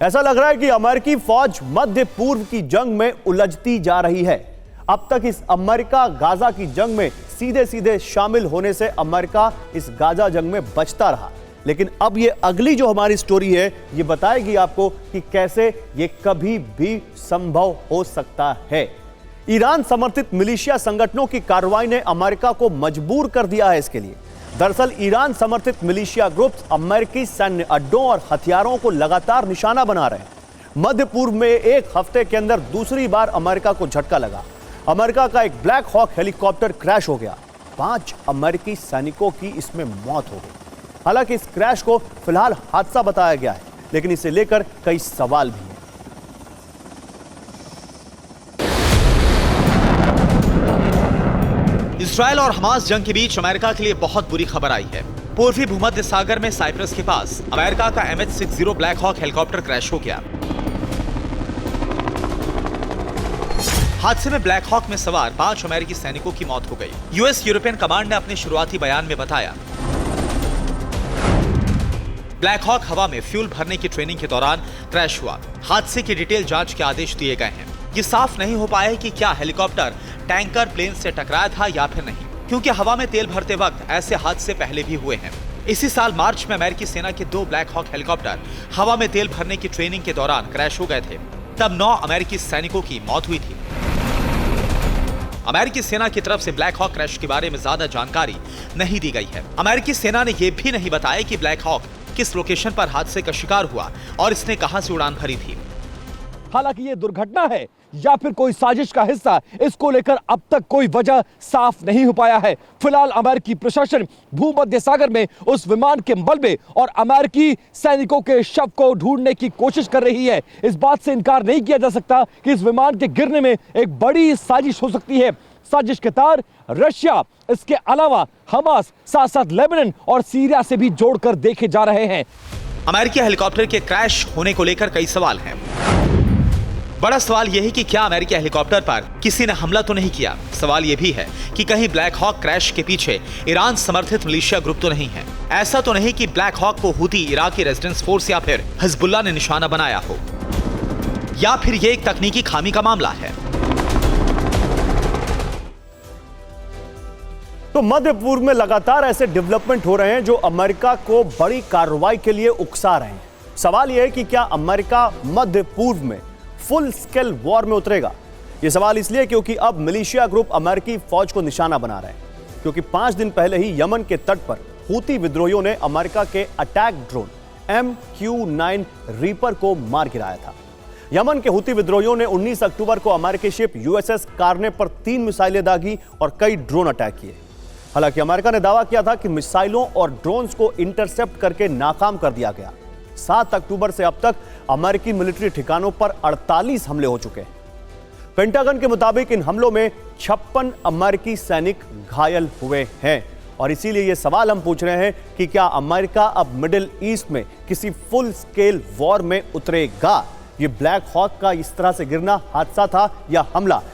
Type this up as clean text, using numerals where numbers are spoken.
ऐसा लग रहा है कि अमेरिकी फौज मध्य पूर्व की जंग में उलझती जा रही है। अब तक इस अमेरिका गाजा की जंग में सीधे सीधे शामिल होने से अमेरिका इस गाजा जंग में बचता रहा, लेकिन अब ये अगली जो हमारी स्टोरी है ये बताएगी आपको कि कैसे ये कभी भी संभव हो सकता है। ईरान समर्थित मिलिशिया संगठनों की कार्रवाई ने अमेरिका को मजबूर कर दिया है इसके लिए। दरअसल ईरान समर्थित मिलिशिया ग्रुप्स अमेरिकी सैन्य अड्डों और हथियारों को लगातार निशाना बना रहे हैं। मध्य पूर्व में एक हफ्ते के अंदर दूसरी बार अमेरिका को झटका लगा। अमेरिका का एक ब्लैक हॉक हेलीकॉप्टर क्रैश हो गया। 5 अमेरिकी सैनिकों की इसमें मौत हो गई। हालांकि इस क्रैश को फिलहाल हादसा बताया गया है, लेकिन इसे लेकर कई सवाल भी हैं। इजरायल और हमास जंग के बीच अमेरिका के लिए बहुत बुरी खबर आई है। पूर्वी भूमध्य सागर में साइप्रस के पास अमेरिका का MH-60 Black Hawk helicopter crash हो गया। हादसे में ब्लैक हॉक में सवार 5 अमेरिकी सैनिकों की मौत हो गई। यूएस यूरोपियन कमांड ने अपने शुरुआती बयान में बताया, ब्लैक हॉक हवा में फ्यूल भरने की ट्रेनिंग के दौरान क्रैश हुआ। हादसे की डिटेल जांच के आदेश दिए गए हैं। ये साफ नहीं हो पाया कि क्या हेलीकॉप्टर टैंकर प्लेन से टकराया था या फिर नहीं, क्योंकि हवा में तेल भरते वक्त ऐसे हादसे पहले भी हुए हैं। इसी साल मार्च में अमेरिकी सेना के 2 ब्लैक हॉक हेलीकॉप्टर हवा में तेल भरने की ट्रेनिंग के दौरान क्रैश हो गए थे। तब 9 अमेरिकी सैनिकों की मौत हुई थी। अमेरिकी सेना की तरफ से ब्लैक हॉक क्रैश के बारे में ज्यादा जानकारी नहीं दी गई है। अमेरिकी सेना ने यह भी नहीं बताया कि ब्लैक हॉक किस लोकेशन पर हादसे का शिकार हुआ और इसने कहां से उड़ान भरी थी। हालांकि ये दुर्घटना है या फिर कोई साजिश का हिस्सा, इसको लेकर अब तक कोई वजह साफ नहीं हो पाया है। फिलहाल अमेरिकी प्रशासन भूमध्य सागर में उस विमान के मलबे और अमेरिकी सैनिकों के शव को ढूंढने की कोशिश कर रही है। इस बात से इनकार नहीं किया जा सकता कि इस विमान के गिरने में एक बड़ी साजिश हो सकती है। साजिश के तार रशिया, इसके अलावा हमास, साथ साथ लेबनान और सीरिया से भी जोड़कर देखे जा रहे हैं। अमेरिकी हेलीकॉप्टर के क्रैश होने को लेकर कई सवाल हैं। बड़ा सवाल यह है कि क्या अमेरिकी हेलीकॉप्टर पर किसी ने हमला तो नहीं किया। सवाल यह भी है कि कहीं ब्लैक हॉक क्रैश के पीछे ईरान समर्थित मिलिशिया ग्रुप तो नहीं है। ऐसा तो नहीं कि ब्लैक हॉक को हुती इराकी रेजिडेंस फोर्स या फिर हिजबुल्लाह ने निशाना बनाया हो, या फिर यह एक तकनीकी खामी का मामला है। तो मध्य पूर्व में लगातार ऐसे डेवलपमेंट हो रहे हैं जो अमेरिका को बड़ी कार्रवाई के लिए उकसा रहे हैं। सवाल यह है कि क्या अमेरिका मध्य पूर्व में फुल स्केल वॉर में उतरेगा। यह सवाल इसलिए क्योंकि अब मिलिशिया ग्रुप अमेरिकी फौज को निशाना बना रहे हैं, क्योंकि 5 दिन पहले ही यमन के तट पर हूती विद्रोहियों ने अमेरिका के अटैक ड्रोन MQ-9 रीपर को मार गिराया था। यमन के हूती विद्रोहियों ने 19 अक्टूबर को अमेरिकी शिप USS कार्ने पर 3 मिसाइलें दागी और कई ड्रोन अटैक किए। हालांकि अमेरिका ने दावा किया था कि मिसाइलों और ड्रोन्स को इंटरसेप्ट करके नाकाम कर दिया गया। 7 अक्टूबर से अब तक अमेरिकी मिलिट्री ठिकानों पर 48 हमले हो चुके हैं। पेंटागन के मुताबिक इन हमलों में 56 अमेरिकी सैनिक घायल हुए हैं। और इसीलिए यह सवाल हम पूछ रहे हैं कि क्या अमेरिका अब मिडिल ईस्ट में किसी फुल स्केल वॉर में उतरेगा। ये ब्लैक हॉक का इस तरह से गिरना हादसा था या हमला,